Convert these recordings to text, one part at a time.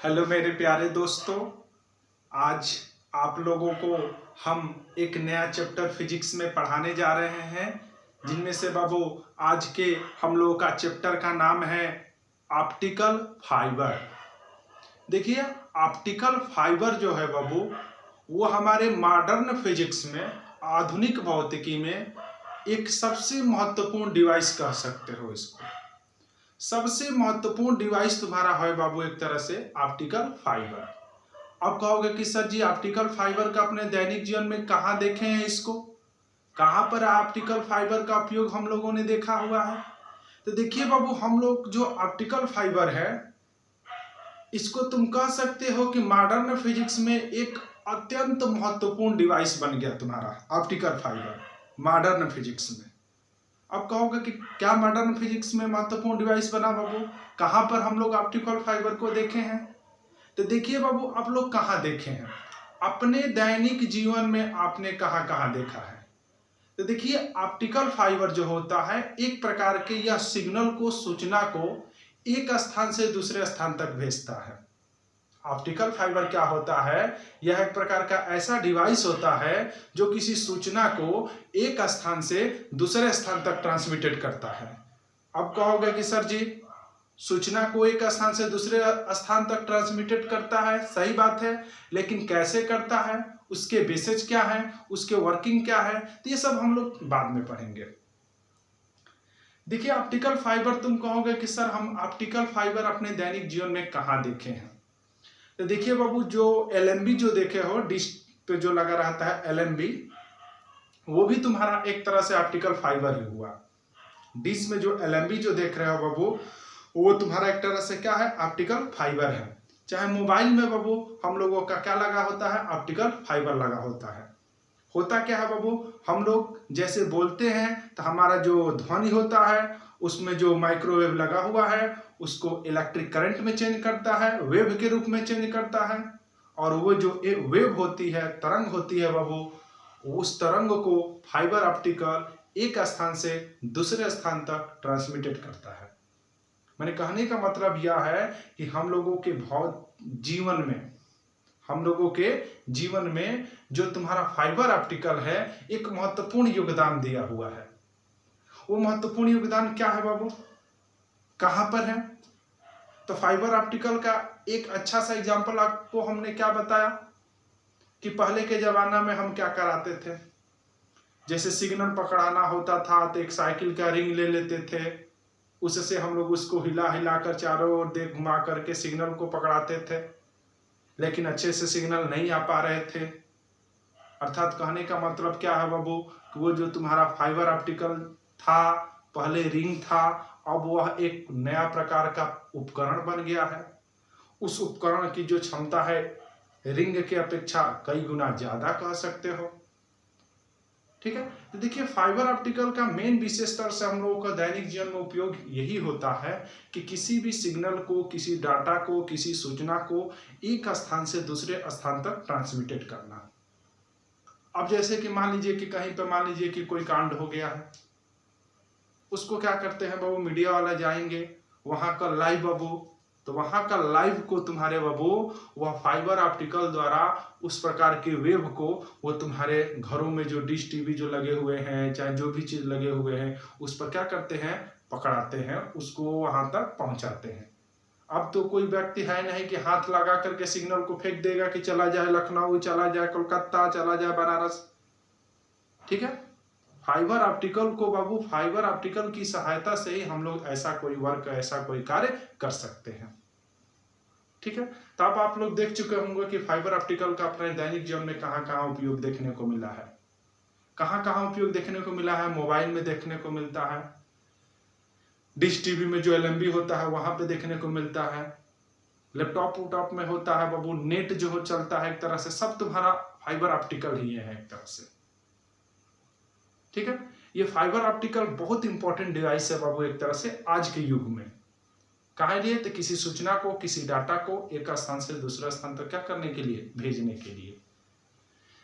Hello मेरे प्यारे दोस्तों, आज आप लोगों को हम एक नया चैप्टर फिजिक्स में पढ़ाने जा रहे हैं, जिनमें से बाबू आज के हम लोगों का चैप्टर का नाम है ऑप्टिकल फाइबर। देखिए, ऑप्टिकल फाइबर जो है बाबू, वो हमारे मॉडर्न फिजिक्स में, आधुनिक भौतिकी में एक सबसे महत्वपूर्ण डिवाइस कह सकते हो। इसको सबसे महत्वपूर्ण डिवाइस तुम्हारा है बाबू एक तरह से ऑप्टिकल फाइबर। अब कहोगे कि सर जी, ऑप्टिकल फाइबर का अपने दैनिक जीवन में कहाँ देखे हैं, इसको कहाँ पर ऑप्टिकल फाइबर का उपयोग हम लोगों ने देखा हुआ है? तो देखिए बाबू, हम लोग जो ऑप्टिकल फाइबर है, इसको तुम कह सकते हो कि मॉडर्न फिजिक्स में एक अत्यंत महत्वपूर्ण डिवाइस बन गया तुम्हारा ऑप्टिकल फाइबर मॉडर्न फिजिक्स में। अब कहोगे कि क्या मॉडर्न फिजिक्स में महत्वपूर्ण डिवाइस बना बाबू? कहाँ पर हम लोग ऑप्टिकल फाइबर को देखे हैं? तो देखिए बाबू, आप लोग कहाँ देखे हैं? अपने दैनिक जीवन में आपने कहाँ कहाँ देखा है? तो देखिए, ऑप्टिकल फाइबर जो होता है, एक प्रकार के यह सिग्नल को, सूचना को एक स्थान से दूसरे स्थान तक भेजता है। ऑप्टिकल फाइबर क्या होता है? यह एक प्रकार का ऐसा डिवाइस होता है जो किसी सूचना को एक स्थान से दूसरे स्थान तक ट्रांसमिटेड करता है। अब कहोगे कि सर जी, सूचना को एक स्थान से दूसरे स्थान तक ट्रांसमिटेड करता है, सही बात है, लेकिन कैसे करता है, उसके बेसिस क्या है, उसके वर्किंग क्या है, तो ये सब हम लोग बाद में पढ़ेंगे। देखिए, ऑप्टिकल फाइबर, तुम कहोगे कि सर हम ऑप्टिकल फाइबर अपने दैनिक जीवन में कहाँ देखे हैं? तो देखिए बाबू, जो एलएमबी जो देखे हो, डिश पे जो लगा रहता है एलएमबी, वो भी तुम्हारा एक तरह से ऑप्टिकल फाइबर ही हुआ। डिश में जो एलएमबी जो देख रहे हो बाबू, वो तुम्हारा एक तरह से क्या है? ऑप्टिकल फाइबर है। चाहे मोबाइल में बाबू हम लोगों का क्या लगा होता है? ऑप्टिकल फाइबर लगा होता है। होता क्या है बाबू, हम लोग जैसे बोलते हैं तो हमारा जो ध्वनि होता है, उसमें जो माइक्रोवेव लगा हुआ है, उसको इलेक्ट्रिक करंट में चेंज करता है, वेव के रूप में चेंज करता है। और वो जो वेव होती है, तरंग होती है बाबू, उस तरंग को फाइबर ऑप्टिकल एक स्थान से दूसरे स्थान तक ट्रांसमिटेड करता है। मैंने कहने का मतलब यह है कि हम लोगों के जीवन में जो तुम्हारा फाइबर ऑप्टिकल है, एक महत्वपूर्ण योगदान दिया हुआ है। वो महत्वपूर्ण योगदान क्या है बाबू? कहां पर है? तो फाइबर ऑप्टिकल का एक अच्छा सा एग्जांपल आपको हमने क्या बताया कि पहले के जमाना में हम क्या कराते थे, जैसे सिग्नल पकड़ाना होता था तो एक साइकिल का रिंग ले लेते थे, उससे हम लोग उसको हिला हिला कर चारों ओर देख घुमा करके सिग्नल को पकड़ाते थे, लेकिन अच्छे से सिग्नल नहीं आ पा रहे थे। अर्थात कहने का मतलब क्या है बाबू, कि वो जो तुम्हारा फाइबर ऑप्टिकल था, पहले रिंग था, अब वह एक नया प्रकार का उपकरण बन गया है। उस उपकरण की जो क्षमता है, रिंग के अपेक्षा कई गुना ज्यादा कह सकते हो। ठीक है, तो देखिए, फाइबर ऑप्टिकल का मेन विशेषता से हम लोगों का दैनिक जीवन में उपयोग यही होता है कि किसी भी सिग्नल को, किसी डाटा को, किसी सूचना को एक स्थान से दूसरे स्थान तक ट्रांसमिटेड करना। अब जैसे कि मान लीजिए कि कहीं पर मान लीजिए कि कोई कांड हो गया है, उसको क्या करते हैं बाबू, मीडिया वाला जाएंगे, वहां का लाइव बाबू, तो वहां का लाइव को तुम्हारे बाबू वह फाइबर ऑप्टिकल द्वारा उस प्रकार के वेव को वो तुम्हारे घरों में जो डिश टीवी जो लगे हुए हैं, चाहे जो भी चीज लगे हुए हैं, उस पर क्या करते हैं? पकड़ाते हैं, उसको वहां तक पहुंचाते हैं। अब तो कोई व्यक्ति है नहीं कि हाथ लगा करके सिग्नल को फेंक देगा कि चला जाए लखनऊ, चला जाए कोलकाता, चला जाए बनारस। ठीक है, फाइबर ऑप्टिकल को बाबू, फाइबर ऑप्टिकल की सहायता से ही हम लोग ऐसा कोई वर्क, ऐसा कोई कार्य कर सकते हैं। ठीक है, तो अब आप लोग देख चुके होंगे कि फाइबर ऑप्टिकल का अपने दैनिक जीवन में कहां कहां उपयोग देखने को मिला है। कहां कहां उपयोग देखने को मिला है? मोबाइल में देखने को मिलता है, डिश टीवी में जो एलएमबी होता है वहां पे देखने को मिलता है, लैपटॉप में होता है बाबू, नेट जो चलता है, एक तरह से सब तुम्हारा फाइबर ऑप्टिकल ही है एक तरह से। ठीक है, ये फाइबर ऑप्टिकल बहुत इंपॉर्टेंट डिवाइस है बाबू एक तरह से आज के युग में। काहे लिए? तो किसी सूचना को, किसी डाटा को एक स्थान से दूसरे स्थान तक क्या करने के लिए? भेजने के लिए।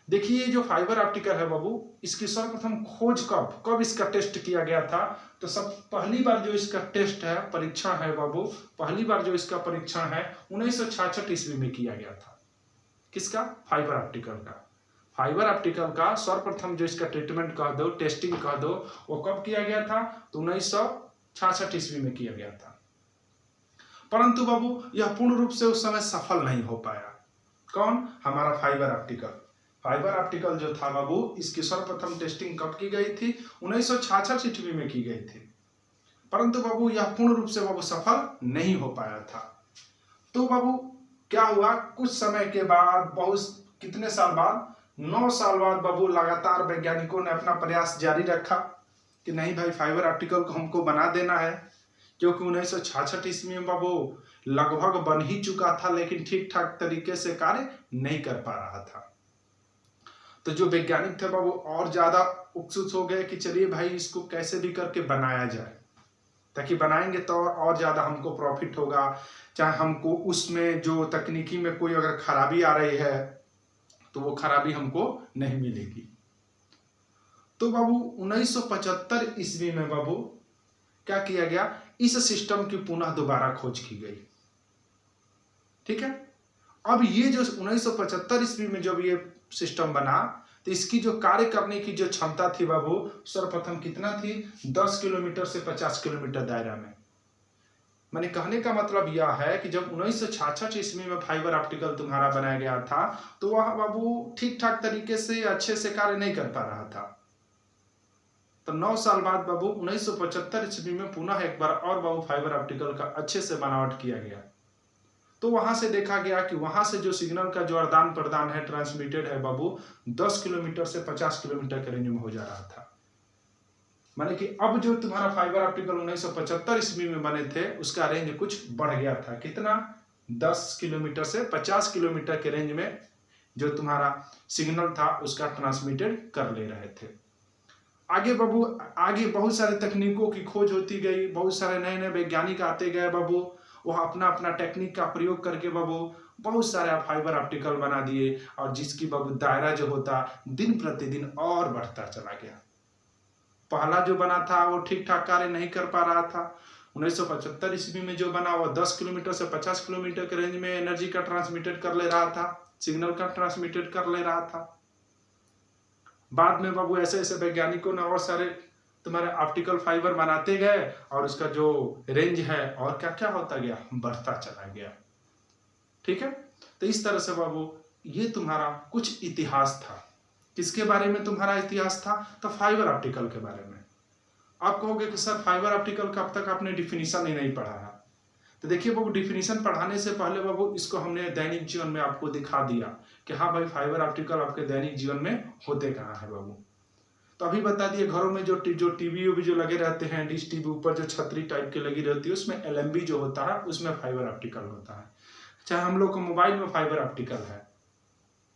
देखिए जो फाइबर ऑप्टिकल है बाबू, इसकी सर्वप्रथम खोज कब इसका टेस्ट किया गया था? तो सब पहली बार जो इसका टेस्ट है, परीक्षण है बाबू, पहली बार जो इसका परीक्षण है 1966 ईस्वी में किया गया था। किसका? फाइबर ऑप्टिकल का। फाइबर ऑप्टिकल का सर्वप्रथम जो इसका ट्रीटमेंट कह दो, टेस्टिंग कह दो, वो कब किया गया था? तो 1966 ईस्वी में किया गया था। परंतु बाबू यह पूर्ण रूप से उस समय सफल नहीं हो पाया। कौन? हमारा फाइबर ऑप्टिकल। फाइबर ऑप्टिकल जो था बाबू, इसकी सर्वप्रथम टेस्टिंग कब की गई थी? 1966 ईस्वी में की गई थी। परंतु बाबू यह पूर्ण रूप से बाबू सफल नहीं हो पाया था। तो बाबू क्या हुआ? कुछ समय के बाद, बहुत कितने साल बाद, 9 साल बाद बाबू लगातार वैज्ञानिकों ने अपना प्रयास जारी रखा कि नहीं भाई फाइबर ऑप्टिकल को हमको बना देना है, क्योंकि 1966 ईस्वी में बाबू लगभग बन ही चुका था, लेकिन ठीक ठाक तरीके से कार्य नहीं कर पा रहा था। तो जो वैज्ञानिक थे बाबू और ज्यादा उत्सुक हो गए कि चलिए भाई इसको कैसे भी करके बनाया जाए, ताकि बनाएंगे तो और ज्यादा हमको प्रॉफिट होगा, चाहे हमको उसमें जो तकनीकी में कोई अगर खराबी आ रही है तो वो खराबी हमको नहीं मिलेगी। तो बाबू 1975 ईस्वी में बाबू क्या किया गया? इस सिस्टम की पुनः दोबारा खोज की गई। ठीक है। अब ये जो 1975 ईस्वी में जब ये सिस्टम बना, तो इसकी जो कार्य करने की जो क्षमता थी बाबू, सर्वप्रथम कितना थी? 10 किलोमीटर से 50 किलोमीटर दायरा में। मैंने कहने का मतलब यह है कि जब 1966 ईस्वी में फाइबर ऑप्टिकल तुम्हारा बनाया गया था, तो वह बाबू ठीक ठाक तरीके से अच्छे से कार्य नहीं कर पा रहा था। तो 9 साल बाद बाबू 1975 ईस्वी में पुनः एक बार और बाबू फाइबर ऑप्टिकल का अच्छे से बनावट किया गया। तो वहां से देखा गया कि वहां से जो सिग्नल का जो आदान प्रदान है, ट्रांसमिटेड है बाबू, 10 किलोमीटर से 50 किलोमीटर के रेंज में हो जा रहा था। माने कि अब जो तुम्हारा फाइबर ऑप्टिकल 1975 ईस्वी में बने थे, उसका रेंज कुछ बढ़ गया था। कितना? 10 किलोमीटर से 50 किलोमीटर के रेंज में जो तुम्हारा सिग्नल था उसका ट्रांसमिटेड कर ले रहे थे। आगे बाबू, आगे बहुत सारे तकनीकों की खोज होती गई, बहुत सारे नए नए वैज्ञानिक आते गए बाबू, वह अपना अपना टेक्निक का प्रयोग करके बाबू बहुत सारे फाइबर ऑप्टिकल बना दिए, और जिसकी बाबू दायरा जो होता दिन प्रतिदिन और बढ़ता चला गया। पहला जो बना था वो ठीक ठाक कार्य नहीं कर पा रहा था। 1975 ईस्वी में जो बना वो 10 किलोमीटर से 50 किलोमीटर के रेंज में एनर्जी का ट्रांसमिटेड कर ले रहा था, सिग्नल का ट्रांसमिटेड कर ले रहा था। बाद में बाबू ऐसे ऐसे वैज्ञानिकों ने और सारे तुम्हारे ऑप्टिकल फाइबर बनाते गए, और उसका जो रेंज है और क्या क्या होता गया, बढ़ता चला गया। ठीक है। तो इस तरह से बाबू ये तुम्हारा कुछ इतिहास था। किसके बारे में तुम्हारा इतिहास था? तो फाइबर ऑप्टिकल के बारे में। आप कहोगे कि सर फाइबर ऑप्टिकल का अब तक आपने डिफिनीशन ही नहीं पढ़ा है। तो देखिए बाबू, डिफिनीशन पढ़ाने से पहले बाबू इसको हमने दैनिक जीवन में आपको दिखा दिया कि हाँ भाई फाइबर ऑप्टिकल आपके दैनिक जीवन में होते कहाँ है बाबू। तो अभी बता दिए, घरों में जो टीवी जो लगे रहते हैं, डिश टीवी ऊपर जो छतरी टाइप की लगी रहती है, उसमें LMB जो होता है उसमें फाइबर ऑप्टिकल होता है। चाहे हम लोग को मोबाइल में फाइबर ऑप्टिकल है,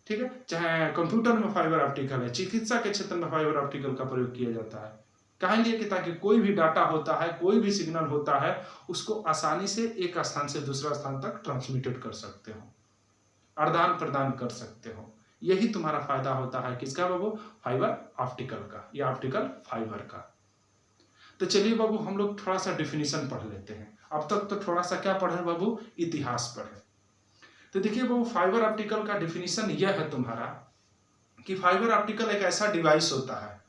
ठीक है, चाहे कंप्यूटर में फाइबर ऑप्टिकल है, चिकित्सा के क्षेत्र में फाइबर ऑप्टिकल का प्रयोग किया जाता है। काहे लिए? कि ताकि कोई भी डाटा होता है, कोई भी सिग्नल होता है, उसको आसानी से एक स्थान से दूसरा स्थान तक ट्रांसमिटेड कर सकते हो, आदान प्रदान कर सकते हो। यही तुम्हारा फायदा होता है किसका बाबू? फाइबर ऑप्टिकल का, या ऑप्टिकल फाइबर का। तो चलिए बाबू हम लोग थोड़ा सा डिफिनीशन पढ़ लेते हैं। अब तक तो थोड़ा सा क्या पढ़े बाबू? इतिहास पढ़े। तो देखिए बाबू, फाइबर ऑप्टिकल का डिफिनीशन यह है तुम्हारा कि फाइबर ऑप्टिकल एक ऐसा डिवाइस होता है,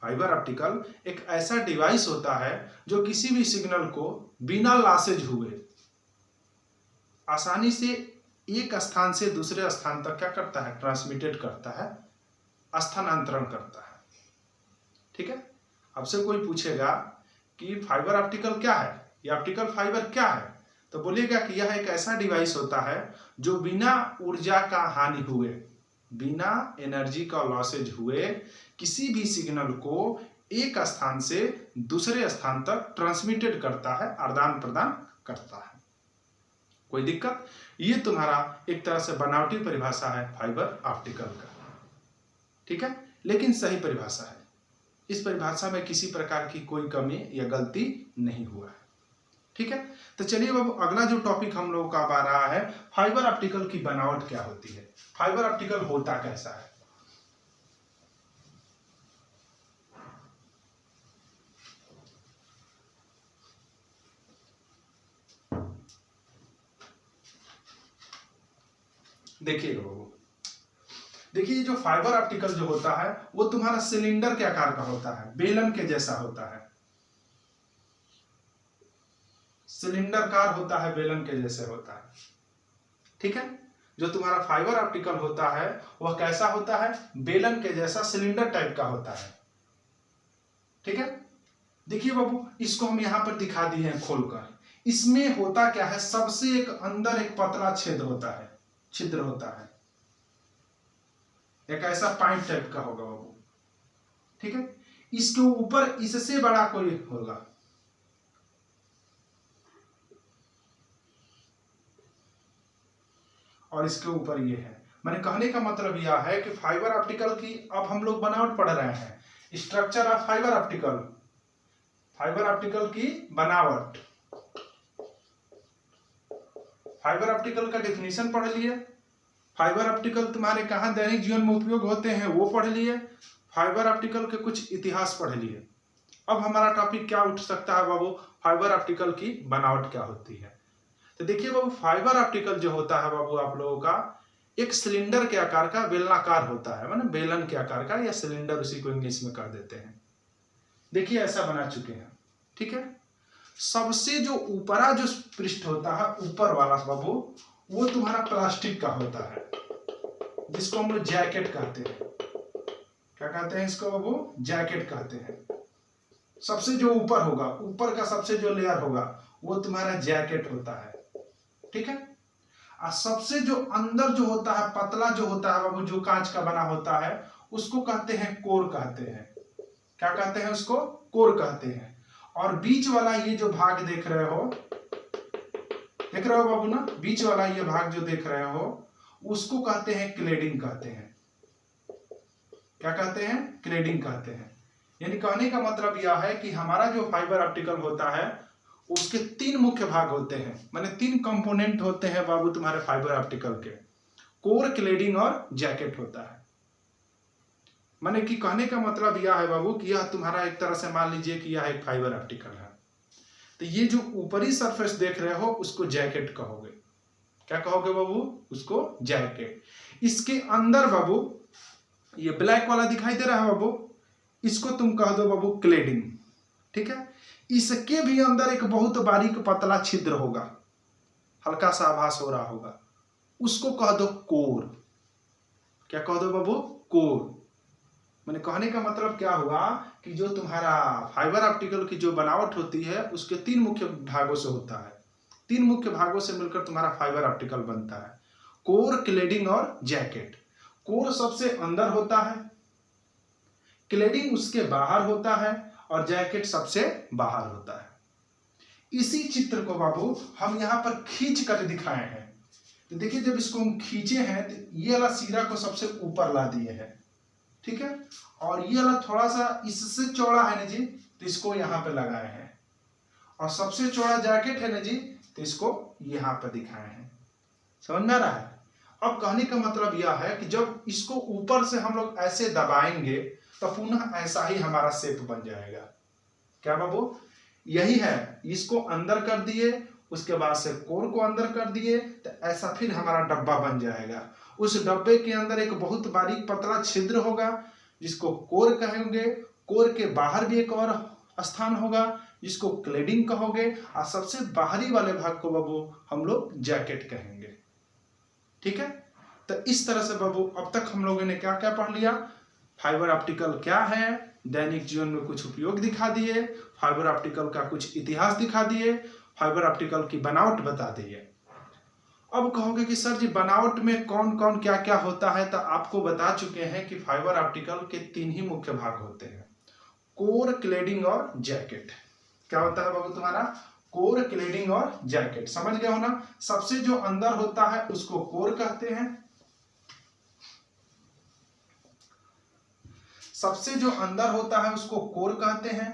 फाइबर ऑप्टिकल एक ऐसा डिवाइस होता है जो किसी भी सिग्नल को बिना लॉसेज हुए आसानी से एक स्थान से दूसरे स्थान तक क्या करता है? ट्रांसमिटेड करता है, स्थानांतरण करता है। ठीक है। आपसे कोई पूछेगा कि फाइबर ऑप्टिकल क्या है, या ऑप्टिकल फाइबर क्या है, तो बोलिएगा कि यह एक ऐसा डिवाइस होता है जो बिना ऊर्जा का हानि हुए, बिना एनर्जी का लॉसेज हुए किसी भी सिग्नल को एक स्थान से दूसरे स्थान तक ट्रांसमिटेड करता है, आदान प्रदान करता है। कोई दिक्कत? ये तुम्हारा एक तरह से बनावटी परिभाषा है फाइबर ऑप्टिकल का। ठीक है, लेकिन सही परिभाषा है। इस परिभाषा में किसी प्रकार की कोई कमी या गलती नहीं हुआ है। ठीक है। तो चलिए बाबू, अगला जो टॉपिक हम लोगों का आ रहा है, फाइबर ऑप्टिकल की बनावट क्या होती है, फाइबर ऑप्टिकल होता कैसा है। देखिएगा बाबू, देखिए जो फाइबर ऑप्टिकल जो होता है वो तुम्हारा सिलेंडर के आकार का होता है, बेलन के जैसा होता है, सिलेंडरकार होता है, बेलन के जैसे होता है। ठीक है, जो तुम्हारा फाइबर ऑप्टिकल होता है वह कैसा होता है, बेलन के जैसा सिलेंडर टाइप का होता है। ठीक है, देखिए बाबू इसको हम यहां पर दिखा दिए हैं खोलकर। इसमें होता क्या है, सबसे एक अंदर एक पतला छिद्र होता है, एक ऐसा पाइप टाइप का होगा बाबू। ठीक है, इसके ऊपर इससे बड़ा कोई होगा, और इसके ऊपर ये है। मैंने कहने का मतलब यह है कि फाइबर ऑप्टिकल की अब हम लोग बनावट पढ़ रहे हैं, structure of fibre optical, fibre optical की बनावट। फाइबर ऑप्टिकल का डेफिनेशन पढ़ लिए, फाइबर ऑप्टिकल तुम्हारे कहां दैनिक जीवन में उपयोग होते हैं वो पढ़ लिए, फाइबर ऑप्टिकल के कुछ इतिहास पढ़ लिए। अब हमारा टॉपिक क्या उठ सकता है बाबू, फाइबर ऑप्टिकल की बनावट क्या होती है। तो देखिए बाबू, फाइबर ऑप्टिकल जो होता है बाबू आप लोगों का एक सिलेंडर के आकार का बेलनाकार होता है, मतलब बेलन के आकार का, या सिलेंडर उसी को इंग्लिश में कर देते हैं। देखिए ऐसा बना चुके हैं। ठीक है, सबसे जो ऊपरा जो पृष्ठ होता है ऊपर वाला बाबू, वो तुम्हारा प्लास्टिक का होता है, जिसको हम लोग जैकेट कहते हैं। क्या कहते हैं इसको बाबू, जैकेट कहते हैं। सबसे जो ऊपर होगा, ऊपर का सबसे जो लेयर होगा वो तुम्हारा जैकेट होता है। ठीक है, और सबसे जो अंदर जो होता है पतला जो होता है बाबू, जो कांच का बना होता है, उसको कहते हैं कोर कहते हैं। क्या कहते हैं उसको, कोर कहते हैं। और बीच वाला ये जो भाग देख रहे हो बाबू ना, बीच वाला ये भाग जो देख रहे हो उसको कहते हैं क्लेडिंग कहते हैं। क्या कहते हैं, क्लेडिंग कहते हैं। यानी कहने का मतलब यह है कि हमारा जो फाइबर ऑप्टिकल होता है उसके 3 मुख्य भाग होते हैं, माने 3 कंपोनेंट होते हैं बाबू तुम्हारे फाइबर ऑप्टिकल के, कोर, क्लेडिंग और जैकेट होता है। माने कि कहने का मतलब यह है बाबू कि यह तुम्हारा एक तरह से मान लीजिए कि यह एक फाइबर ऑप्टिकल है, तो ये जो ऊपरी सरफेस देख रहे हो उसको जैकेट कहोगे। क्या कहोगे बाबू, उसको जैकेट। इसके अंदर बाबू ये ब्लैक वाला दिखाई दे रहा है बाबू, इसको तुम कह दो बाबू क्लेडिंग। ठीक है, इसके भी अंदर एक बहुत बारीक पतला छिद्र होगा, हल्का सा आभास हो रहा होगा, उसको कह दो कोर। क्या कह दो बाबू, कोर। मैंने कहने का मतलब क्या हुआ कि जो तुम्हारा फाइबर ऑप्टिकल की जो बनावट होती है उसके 3 मुख्य भागों से होता है, 3 मुख्य भागों से मिलकर तुम्हारा फाइबर ऑप्टिकल बनता है, कोर, क्लेडिंग और जैकेट। कोर सबसे अंदर होता है, क्लेडिंग उसके बाहर होता है, और जैकेट सबसे बाहर होता है। इसी चित्र को बाबू हम यहाँ पर खींच कर दिखाए हैं। तो देखिए जब इसको हम खींचे हैं तो ये वाला सिरा को सबसे ऊपर ला दिए हैं। ठीक है, और ये वाला थोड़ा सा इससे चौड़ा है ना जी, तो इसको यहाँ पे लगाए हैं, और सबसे चौड़ा जैकेट है ना जी, तो इसको यहाँ पे दिखाए हैं। समझ में आ रहा है। अब कहने का मतलब यह है कि जब इसको ऊपर से हम लोग ऐसे दबाएंगे तो पुनः ऐसा ही हमारा शेप बन जाएगा। क्या बाबू, यही है, इसको अंदर कर दिए, उसके बाद से कोर को अंदर कर दिए, तो ऐसा फिर हमारा डब्बा बन जाएगा। उस डब्बे के अंदर एक बहुत बारीक पतला छिद्र होगा जिसको कोर कहेंगे, कोर के बाहर भी एक और स्थान होगा जिसको क्लेडिंग कहोगे, और सबसे बाहरी वाले भाग को बाबू हम लोग जैकेट कहेंगे। ठीक है, तो इस तरह से बाबू अब तक हम लोगों ने क्या क्या पढ़ लिया, फाइबर ऑप्टिकल क्या है, दैनिक जीवन में कुछ उपयोग दिखा दिए, फाइबर ऑप्टिकल का कुछ इतिहास दिखा दिए, फाइबर ऑप्टिकल की बनावट बता दिए। अब कहोगे कि सर जी बनावट में कौन कौन क्या क्या होता है, तो आपको बता चुके हैं कि फाइबर ऑप्टिकल के 3 ही मुख्य भाग होते हैं, कोर, क्लेडिंग और जैकेट। क्या होता है बाबू तुम्हारा, कोर, क्लेडिंग और जैकेट। समझ गए हो ना। सबसे जो अंदर होता है उसको कोर कहते हैं, सबसे जो अंदर होता है उसको कोर कहते हैं,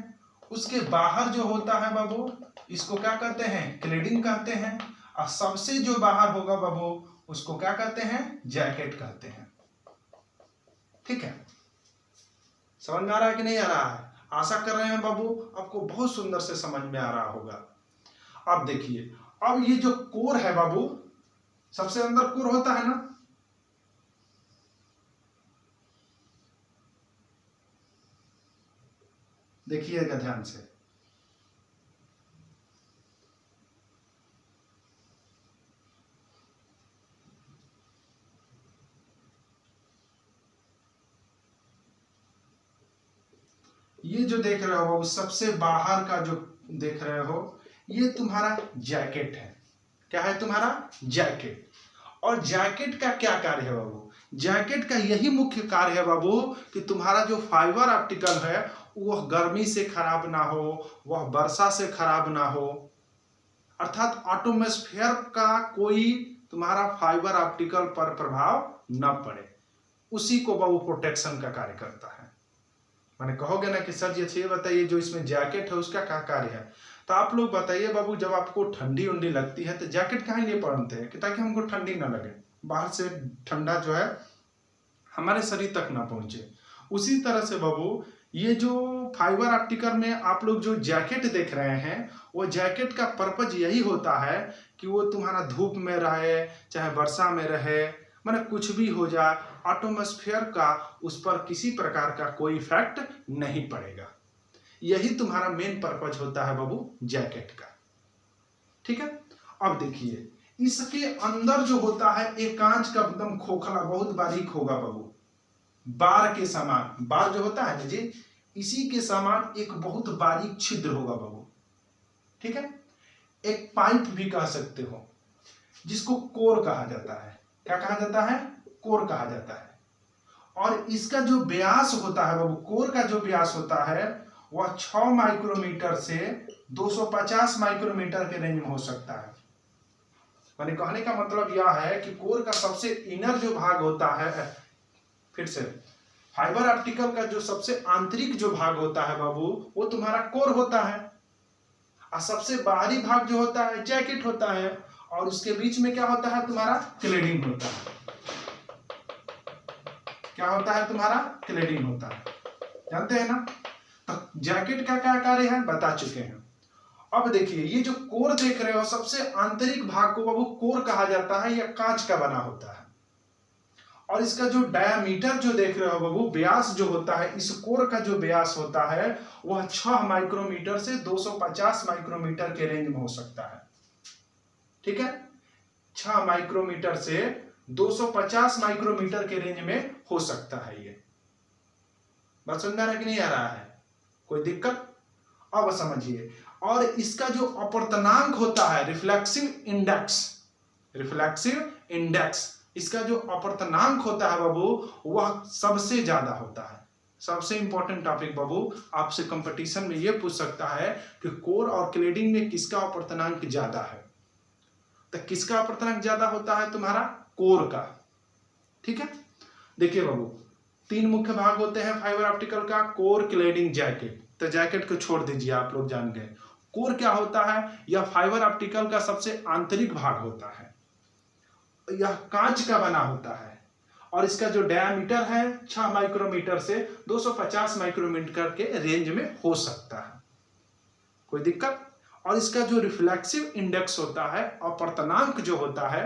उसके बाहर जो होता है बाबू इसको क्या कहते हैं, क्लेडिंग कहते हैं, और सबसे जो बाहर होगा बाबू उसको क्या कहते हैं, जैकेट कहते हैं। ठीक है, समझ में आ रहा है कि नहीं आ रहा है। आशा कर रहे हैं बाबू आपको बहुत सुंदर से समझ में आ रहा होगा। अब देखिए, अब ये जो कोर है बाबू, सबसे अंदर कोर होता है ना, देखिएगा ध्यान से। ये जो देख रहे हो सबसे बाहर का जो देख रहे हो ये तुम्हारा जैकेट है। क्या है तुम्हारा? जैकेट। और जैकेट का क्या कार्य है बाबू? जैकेट का यही मुख्य कार्य है बाबू कि तुम्हारा जो फाइबर ऑप्टिकल है वह गर्मी से खराब ना हो, वह वर्षा से खराब ना हो, अर्थात एटमॉस्फेयर का कोई तुम्हारा फाइबर ऑप्टिकल पर प्रभाव न पड़े, उसी को बाबू प्रोटेक्शन का कार्य करता है। मैंने कहोगे ना कि सर जी अच्छा ये बताइए जो इसमें जैकेट है उसका क्या कार्य है, तो आप लोग बताइए बाबू, जब आपको ठंडी उंडी लगती है तो जैकेट काहे लिए पहनते हैं? कि ताकि हमको ठंडी ना लगे, बाहर से ठंडा जो है हमारे शरीर तक ना पहुंचे। उसी तरह से बाबू ये जो फाइबर ऑप्टिकल में आप लोग जो जैकेट देख रहे हैं वो जैकेट का पर्पज यही होता है कि वो तुम्हारा धूप में रहे चाहे वर्षा में रहे, माने कुछ भी हो जाए, एटमॉस्फेयर का उस पर किसी प्रकार का कोई इफेक्ट नहीं पड़ेगा। यही तुम्हारा मेन पर्पज होता है बाबू जैकेट का। ठीक है, अब देखिए इसके अंदर जो होता है एक कांच का एकदम खोखला बहुत बारीक होगा बाबू, बार के समान, बार जो होता है ना जी, इसी के समान एक बहुत बारीक छिद्र होगा बाबू। ठीक है, एक पाइप भी कह सकते हो जिसको कोर कहा जाता है। क्या कहा जाता है? कोर कहा जाता है। और इसका जो व्यास होता है बाबू, कोर का जो व्यास होता है वह 6 माइक्रोमीटर से 250 माइक्रोमीटर के रेंज में हो सकता है। माने कहने का मतलब यह है कि कोर का सबसे इनर जो भाग होता है, फिर से फाइबर ऑप्टिकल का जो सबसे आंतरिक जो भाग होता है बाबू वो तुम्हारा कोर होता है, और सबसे बाहरी भाग जो होता है जैकेट होता है, और उसके बीच में क्या होता है तुम्हारा? क्लेडिंग होता है। क्या होता है तुम्हारा? क्लेडिंग होता है, जानते हैं ना? तो जैकेट का क्या कार्य है बता चुके हैं। अब देखिए ये जो कोर देख रहे हो सबसे आंतरिक भाग को बाबू कोर कहा जाता है, यह कांच का बना होता है। और इसका जो डायामीटर जो देख रहे हो बाबू, व्यास जो होता है, इस कोर का जो व्यास होता है वह 6 माइक्रोमीटर से 250 माइक्रोमीटर के रेंज में हो सकता है। ठीक है, 6 माइक्रोमीटर से 250 माइक्रोमीटर के रेंज में हो सकता है। ये बात समझ में आ रहा है कि नहीं आ रहा है? कोई दिक्कत? अब समझिए। और इसका जो अपवर्तनांक होता है रिफ्लेक्सिव इंडेक्स, रिफ्लेक्सिव इंडेक्स, इसका जो अपवर्तनांक होता है बाबू वह सबसे ज्यादा होता है। सबसे इंपॉर्टेंट टॉपिक बाबू, आपसे कंपटीशन में यह पूछ सकता है कि कोर और क्लेडिंग में किसका अपवर्तनांक ज्यादा है? तो किसका अपवर्तनांक ज्यादा होता है? तुम्हारा कोर का। ठीक है, देखिए बाबू 3 मुख्य भाग होते हैं फाइबर ऑप्टिकल का, कोर, क्लेडिंग, जैकेट। तो जैकेट को छोड़ दीजिए, आप लोग जान गए। कोर क्या होता है? यह फाइबर ऑप्टिकल का सबसे आंतरिक भाग होता है, यह कांच का बना होता है, और इसका जो डायामीटर है 6 माइक्रोमीटर से 250 माइक्रोमीटर के रेंज में हो सकता है। कोई दिक्कत? और इसका जो रिफ्लेक्सिव इंडेक्स होता है, अपवर्तनांक जो होता है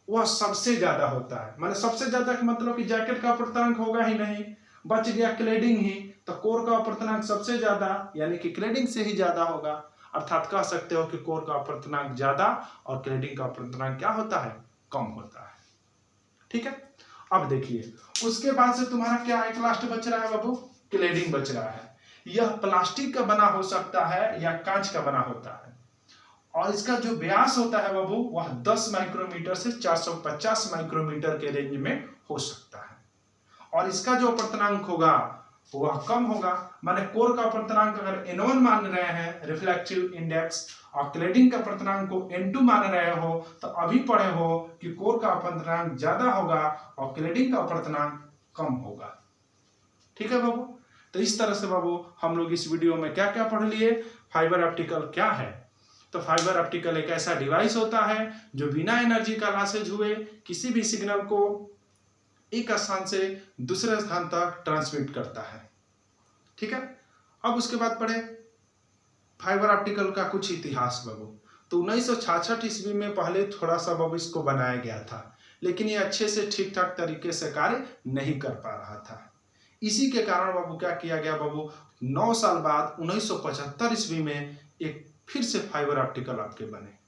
वह सबसे ज्यादा होता है। माने सबसे ज्यादा का मतलब कि जैकेट का अपवर्तनांक होगा ही नहीं, बच गया क्लेडिंग ही, तो कोर का अपवर्तनांक सबसे ज्यादा यानी कि क्लेडिंग से ही ज्यादा होगा। अर्थात कह सकते हो कि कोर का अपवर्तनांक ज्यादा और क्लेडिंग का अपवर्तनांक क्या होता है? कम होता है। ठीक है, अब देखिए उसके बाद से तुम्हारा क्या एक लास्ट बच रहा है बाबू? क्लेडिंग बच रहा है। यह प्लास्टिक का बना हो सकता है या कांच का बना होता है, और इसका जो व्यास होता है बाबू वह 10 माइक्रोमीटर से 450 माइक्रोमीटर के रेंज में हो सकता है, और इसका जो अपवर्तनांक होगा वह कम होगा। माने कोर का अपवर्तनांक अगर N1 मान रहे हैं रिफ्लेक्टिव इंडेक्स, और क्लेडिंग का अपवर्तनांक को N2 मान रहे हो, तो अभी पढ़े हो कि कोर का अपवर्तनांक ज्यादा होगा और क्लेडिंग का अपवर्तनांक कम होगा। ठीक है बाबू, तो इस तरह से बाबू हम लोग इस वीडियो में क्या क्या पढ़ लिए? फाइबर ऑप्टिकल क्या है? तो फाइबर ऑप्टिकल एक ऐसा डिवाइस होता है जो बिना एनर्जी का लॉसेज हुए किसी भी सिग्नल को एक स्थान से दूसरे स्थान तक ट्रांसमिट करता है। ठीक है, अब उसके बाद पढ़े फाइबर ऑप्टिकल का कुछ इतिहास बाबू। तो 1966 ईस्वी में पहले थोड़ा सा बाबू इसको बनाया गया था, लेकिन ये अच्छे से ठीक ठाक तरीके से कार्य नहीं कर पा रहा था। इसी के कारण बाबू क्या किया गया बाबू, 9 साल बाद 1975 ईस्वी में एक फिर से फाइबर ऑप्टिकल आपके बने।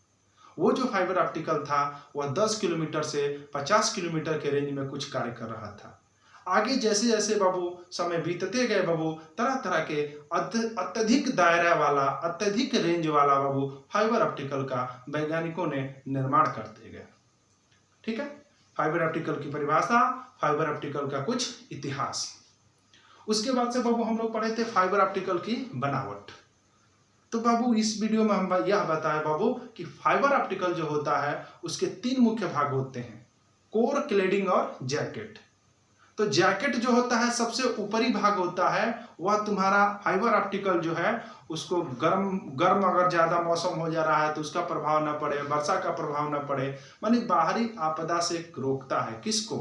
वो जो फाइबर ऑप्टिकल था वह 10 किलोमीटर से 50 किलोमीटर के रेंज में कुछ कार्य कर रहा था। आगे जैसे जैसे बाबू समय बीतते गए बाबू, तरह तरह के अत्यधिक दायरा वाला, अत्यधिक रेंज वाला बाबू फाइबर ऑप्टिकल का वैज्ञानिकों ने निर्माण करते गए। ठीक है, फाइबर ऑप्टिकल की परिभाषा, फाइबर ऑप्टिकल का कुछ इतिहास। उसके बाद से बाबू हम लोग पढ़े थे फाइबर ऑप्टिकल की बनावट। तो बाबू इस वीडियो में हम यह बताएं बाबू कि फाइबर ऑप्टिकल जो होता है उसके 3 मुख्य भाग होते हैं, कोर, क्लेडिंग और जैकेट। तो जैकेट जो होता है सबसे ऊपरी भाग होता है, वह तुम्हारा फाइबर ऑप्टिकल जो है उसको गर्म अगर ज्यादा मौसम हो जा रहा है तो उसका प्रभाव न पड़े, वर्षा का प्रभाव न पड़े, मानी बाहरी आपदा से रोकता है। किसको?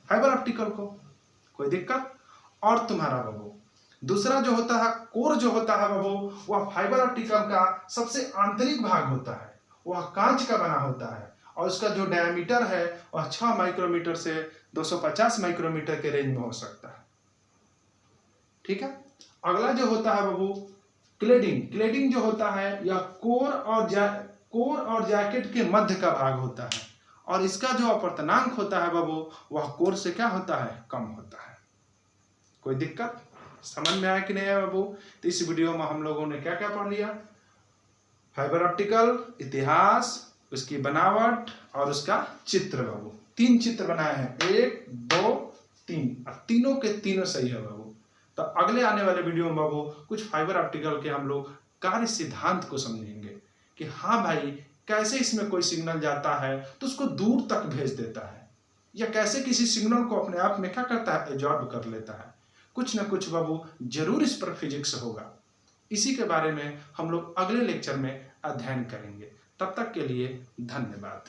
फाइबर ऑप्टिकल को। कोई दिक्कत? और तुम्हारा बाबू दूसरा जो होता है कोर जो होता है बाबू, वह फाइबर ऑप्टिकल का सबसे आंतरिक भाग होता है, वह कांच का बना होता है और उसका जो डायमीटर है वह 6 माइक्रोमीटर से 250 माइक्रोमीटर के रेंज में हो सकता है। ठीक है, अगला जो होता है बाबू क्लेडिंग। क्लेडिंग जो होता है यह कोर और जैकेट के मध्य का भाग होता है और इसका जो अपवर्तनांक होता है बाबू वह कोर से क्या होता है? कम होता है। कोई दिक्कत? समझ में आया कि नहीं है बाबू? तो इस वीडियो में हम लोगों ने क्या क्या पढ़ लिया? फाइबर ऑप्टिकल इतिहास, उसकी बनावट और उसका चित्र बाबू। 3 चित्र बनाए हैं, 1 2 3, और तीनों के तीनों सही है बाबू। तो अगले आने वाले वीडियो में बाबू कुछ फाइबर ऑप्टिकल के हम लोग कार्य सिद्धांत को समझेंगे कि हाँ भाई कैसे इसमें कोई सिग्नल जाता है तो उसको दूर तक भेज देता है, या कैसे किसी सिग्नल को अपने आप में क्या करता है? एब्जॉर्ब कर लेता है। कुछ ना कुछ बाबू जरूर इस पर फिजिक्स होगा। इसी के बारे में हम लोग अगले लेक्चर में अध्ययन करेंगे। तब तक के लिए धन्यवाद।